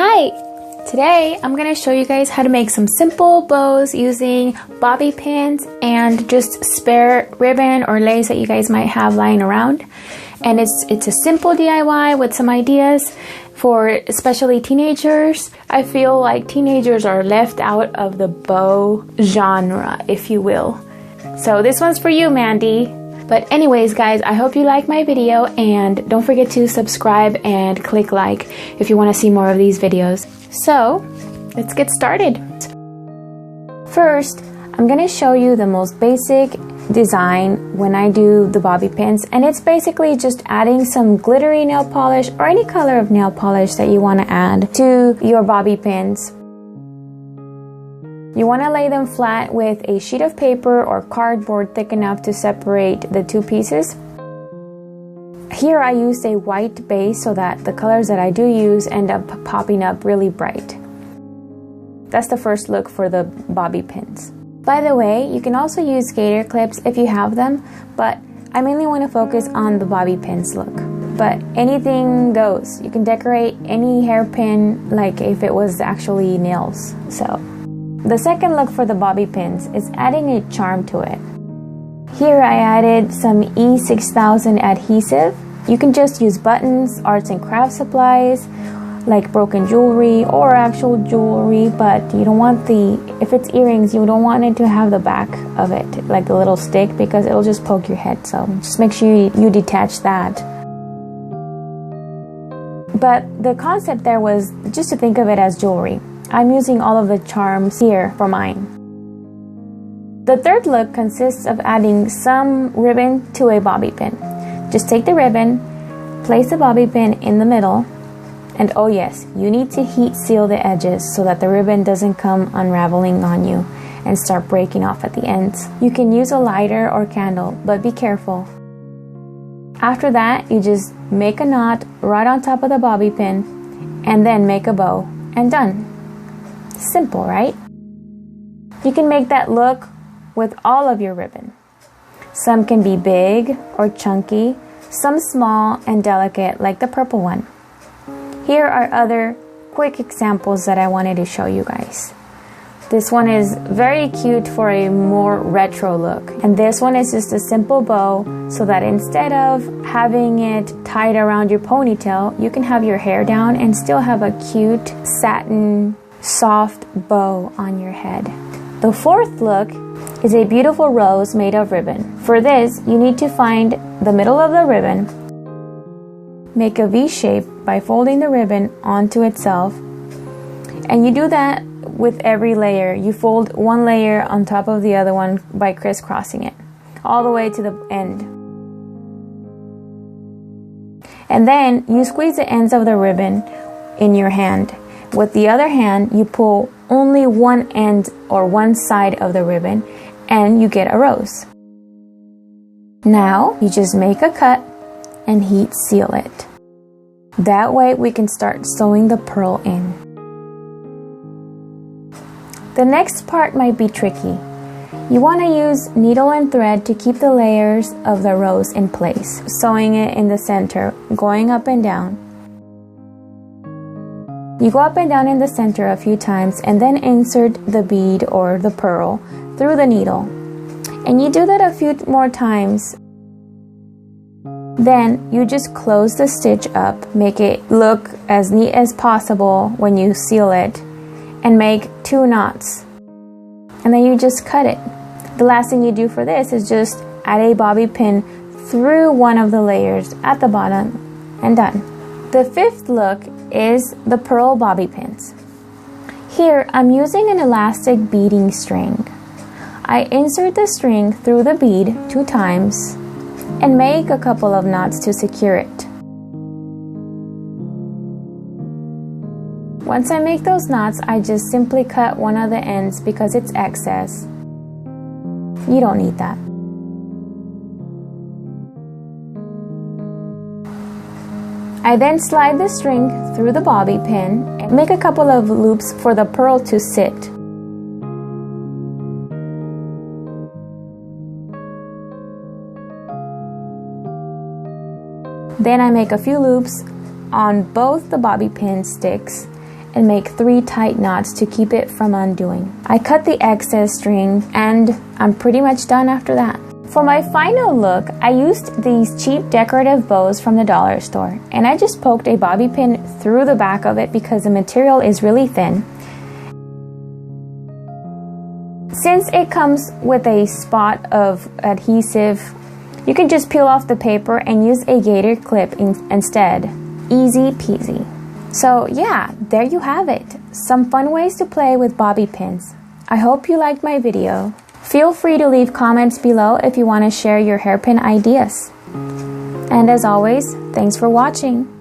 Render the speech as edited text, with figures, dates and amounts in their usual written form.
Hi! Today I'm going to show you guys how to make some simple bows using bobby pins and just spare ribbon or lace that you guys might have lying around. And it's a simple DIY with some ideas for especially teenagers. I feel like teenagers are left out of the bow genre, if you will. So this one's for you, Mandy. But anyways, guys, I hope you like my video, and don't forget to subscribe and click like if you want to see more of these videos. So let's get started. First, I'm going to show you the most basic design when I do the bobby pins, and it's basically just adding some glittery nail polish or any color of nail polish that you want to add to your bobby pins. You want to lay them flat with a sheet of paper or cardboard thick enough to separate the two pieces. Here I used a white base so that the colors that I do use end up popping up really bright. That's the first look for the bobby pins. By the way, you can also use gator clips if you have them, but I mainly want to focus on the bobby pins look. But anything goes. You can decorate any hairpin like if it was actually nails. So the second look for the bobby pins is adding a charm to it. Here I added some E6000 adhesive. You can just use buttons, arts and craft supplies, like broken jewelry or actual jewelry, but you don't want if it's earrings, you don't want it to have the back of it, like the little stick, because it'll just poke your head. So just make sure you detach that. But the concept there was just to think of it as jewelry. I'm using all of the charms here for mine. The third look consists of adding some ribbon to a bobby pin. Just take the ribbon, place the bobby pin in the middle, and oh yes, you need to heat seal the edges so that the ribbon doesn't come unraveling on you and start breaking off at the ends. You can use a lighter or candle, but be careful. After that, you just make a knot right on top of the bobby pin and then make a bow, and done. Simple, right? You can make that look with all of your ribbon. Some can be big or chunky, some small and delicate like the purple one. Here are other quick examples that I wanted to show you guys. This one is very cute for a more retro look, and this one is just a simple bow so that instead of having it tied around your ponytail, you can have your hair down and still have a cute satin soft bow on your head. The fourth look is a beautiful rose made of ribbon. For this, you need to find the middle of the ribbon, make a V shape by folding the ribbon onto itself, and you do that with every layer. You fold one layer on top of the other one by crisscrossing it all the way to the end. And then you squeeze the ends of the ribbon in your hand. With the other hand, you pull only one end or one side of the ribbon and you get a rose. Now you just make a cut and heat seal it. That way we can start sewing the pearl in. The next part might be tricky. You want to use needle and thread to keep the layers of the rose in place, sewing it in the center, going up and down. You go up and down in the center a few times and then insert the bead or the pearl through the needle. And you do that a few more times. Then you just close the stitch up, make it look as neat as possible when you seal it, and make 2 knots. And then you just cut it. The last thing you do for this is just add a bobby pin through one of the layers at the bottom, and done. The fifth look is the pearl bobby pins. Here I'm using an elastic beading string. I insert the string through the bead 2 times and make a couple of knots to secure it. Once I make those knots, I just simply cut one of the ends because it's excess. You don't need that. I then slide the string through the bobby pin and make a couple of loops for the pearl to sit. Then I make a few loops on both the bobby pin sticks and make 3 tight knots to keep it from undoing. I cut the excess string and I'm pretty much done after that. For my final look, I used these cheap decorative bows from the dollar store, and I just poked a bobby pin through the back of it because the material is really thin. Since it comes with a spot of adhesive, you can just peel off the paper and use a gator clip instead. Easy peasy. So yeah, there you have it. Some fun ways to play with bobby pins. I hope you liked my video. Feel free to leave comments below if you want to share your hairpin ideas. And as always, thanks for watching.